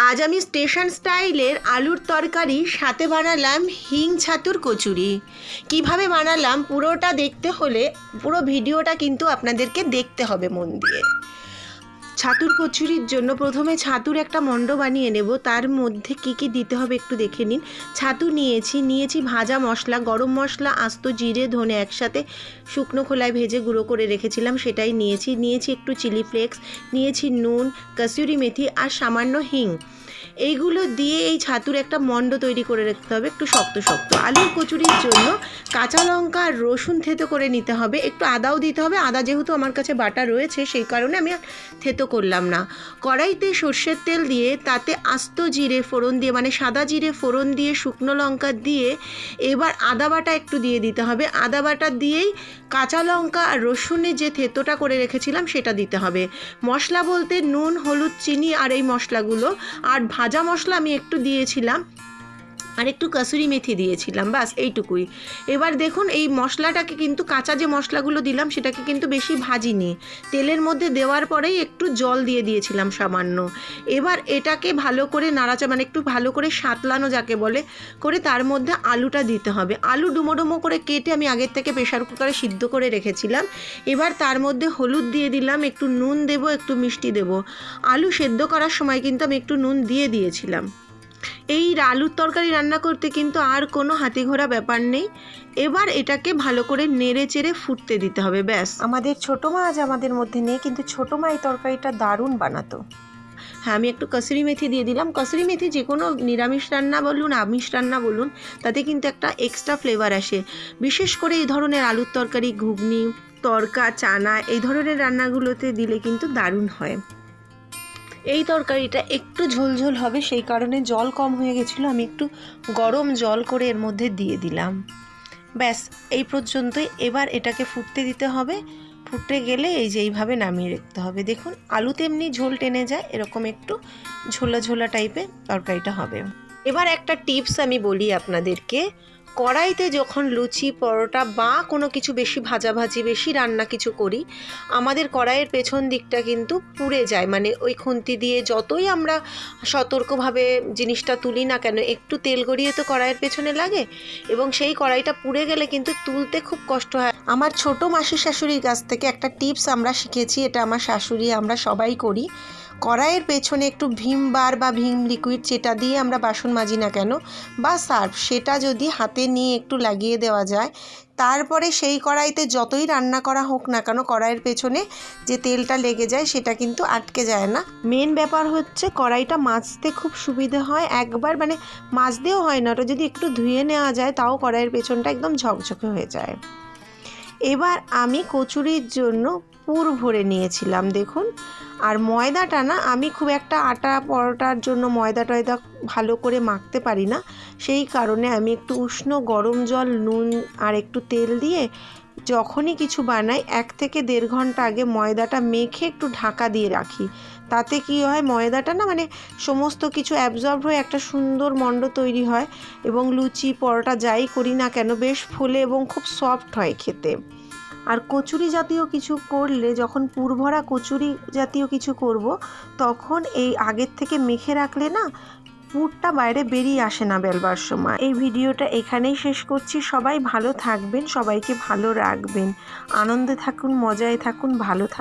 আজ আমি স্টেশন স্টাইলের আলুর তরকারি সাথে বানালাম হিং ছাতুর কচুরি। কিভাবে বানালাম পুরোটা দেখতে হলে পুরো ভিডিওটা কিন্তু আপনাদেরকে দেখতে হবে মন দিয়ে। ছাতুর কচুরির জন্য প্রথমে ছাতুর একটা মণ্ড বানিয়ে নেব। তার মধ্যে কি কি দিতে হবে একটু দেখে নিন। ছাতু নিয়েছি ভাজা মশলা, গরম মশলা, আস্ত জিরে ধনে একসাথে শুকনো খোলায় ভেজে গুঁড়ো করে রেখেছিলাম, সেটাই নিয়েছি একটু চিলি ফ্লেক্স, নিয়েছি নুন, কসুরি মেথি আর সামান্য হিং। এইগুলো দিয়ে এই ছাতুর একটা মণ্ড তৈরি করে রাখতে হবে, একটু শক্ত শক্ত। আলুর কচুরির জন্য কাঁচা লঙ্কা আর রসুন থেতো করে নিতে হবে, একটু আদাও দিতে হবে। আদা যেহেতু আমার কাছে বাটা রয়েছে সেই কারণে আমি আর থেতো করলাম না। কড়াইতে সর্ষের তেল দিয়ে তাতে আস্ত জিরে ফোড়ন দিয়ে, মানে সাদা জিরে ফোড়ন দিয়ে শুকনো লঙ্কা দিয়ে এবার আদা বাটা একটু দিয়ে দিতে হবে। আদা বাটা দিয়েই কাঁচা লঙ্কা আর রসুনের যে থেতোটা করে রেখেছিলাম সেটা দিতে হবে। মশলা বলতে নুন, হলুদ, চিনি আর এই মশলাগুলো, আর ভাজা মশলা আমি একটু দিয়েছিলাম আর একটু কসুরি মেথি দিয়েছিলাম, বাস এইটুকুই। এবার দেখুন এই মশলাটাকে কিন্তু, কাঁচা যে মশলাগুলো দিলাম সেটাকে কিন্তু বেশি ভাজিনি, তেলের মধ্যে দেওয়ার পরেই একটু জল দিয়ে দিয়েছিলাম সামান্য। এবার এটাকে ভালো করে নাড়াচাড়া, মানে একটু ভালো করে সাঁতলানো যাকে বলে, করে তার মধ্যে আলুটা দিতে হবে। আলু ডুমো ডুমো করে কেটে আমি আগের থেকে প্রেশার কুকারে সিদ্ধ করে রেখেছিলাম। এবার তার মধ্যে হলুদ দিয়ে দিলাম, একটু নুন দেবো, একটু মিষ্টি দেবো। আলু সেদ্ধ করার সময় কিন্তু আমি একটু নুন দিয়ে দিয়েছিলাম। এই আলুর তরকারি রান্না করতে কিন্তু আর কোনো হাতি ঘোড়া ব্যাপার নেই। এবার এটাকে ভালো করে নেড়ে চেড়ে ফুটতে দিতে হবে, ব্যাস। আমাদের ছোটো মা আজ আমাদের মধ্যে নেই, কিন্তু ছোটো মা এই তরকারিটা দারুণ বানাতো। হ্যাঁ, আমি একটু কসুরি মেথি দিয়ে দিলাম। কসুরি মেথি যে কোনো নিরামিষ রান্না বলুন, আমিষ রান্না বলুন, তাতে কিন্তু একটা এক্সট্রা ফ্লেভার আসে। বিশেষ করে এই ধরনের আলুর তরকারি, ঘুগনি, তরকা, চানা, এই ধরনের রান্নাগুলোতে দিলে কিন্তু দারুণ হয়। এই তরকারিটা একটু ঝোলঝোল হবে, সেই কারণে জল কম হয়ে গেছিলো, আমি একটু গরম জল করে এর মধ্যে দিয়ে দিলাম। ব্যাস এই পর্যন্তই। এবার এটাকে ফুটতে দিতে হবে। ফুটে গেলে এই যে এইভাবে নামিয়ে রাখতে হবে। দেখুন আলু তেমনি ঝোল টেনে যায়, এরকম একটু ঝোলা ঝোলা টাইপের তরকারিটা হবে। এবার একটা টিপস আমি বলি আপনাদেরকে। কড়াইতে যখন লুচি, পরোটা বা কোনো কিছু বেশি ভাজাভাজি, বেশি রান্না কিছু করি, আমাদের কড়াইয়ের পেছন দিকটা কিন্তু পুড়ে যায়। মানে ওই খুন্তি দিয়ে যতই আমরা সতর্কভাবে জিনিসটা তুলি না কেন, একটু তেল গড়িয়ে তো কড়াইয়ের পেছনে লাগে, এবং সেই কড়াইটা পুড়ে গেলে কিন্তু তুলতে খুব কষ্ট হয়। আমার ছোটো মাসি শাশুড়ির কাছ থেকে একটা টিপস আমরা শিখেছি, এটা আমার শাশুড়ি, আমরা সবাই করি। কড়াইয়ের পেছনে একটু ভীম বার বা ভীম লিকুইড, যেটা দিয়ে আমরা বাসন মাজি না কেন, বা সার্ফ, সেটা যদি হাতে নিয়ে একটু লাগিয়ে দেওয়া যায়, তারপরে সেই কড়াইতে যতই রান্না করা হোক না কেন, কড়াইয়ের পেছনে যে তেলটা লেগে যায় সেটা কিন্তু আটকে যায় না। মেন ব্যাপার হচ্ছে কড়াইটা মাজতে খুব সুবিধে হয়। একবার মানে মাজতেও হয় না, ওটা যদি একটু ধুয়ে নেওয়া যায় তাও কড়াইয়ের পেছনটা একদম ঝকঝকে হয়ে যায়। এবার আমি কচুরির জন্য পুর ভরে নিয়েছিলাম, দেখুন। আর ময়দাটা না, আমি খুব একটা আটা পরোটার জন্য ময়দা টয়দা ভালো করে মাখতে পারি না, সেই কারণে আমি একটু উষ্ণ গরম জল, নুন আর একটু তেল দিয়ে যখনই কিছু বানাই 1 থেকে 1.5 ঘন্টা আগে ময়দাটা মেখে একটু ঢাকা দিয়ে রাখি। তাতে কি হয়, ময়দাটা না মানে সমস্ত কিছু অ্যাবজর্ব হয়ে একটা সুন্দর মণ্ড তৈরি হয়, এবং লুচি পরোটা যাই করি না কেন বেশ ফোলে এবং খুব সফট হয় খেতে। আর কচুরি জাতীয় কিছু করলে, যখন পুরভরা কচুরি জাতীয় কিছু করব, তখন এই আগের থেকে মেখে রাখলে না পুরটা বাইরে বেরিয়ে আসে না বেলবার সময়। এই ভিডিওটা এখানেই শেষ করছি। সবাই ভালো থাকবেন, সবাইকে ভালো রাখবেন, আনন্দে থাকুন, মজায় থাকুন, ভালো থাকুন।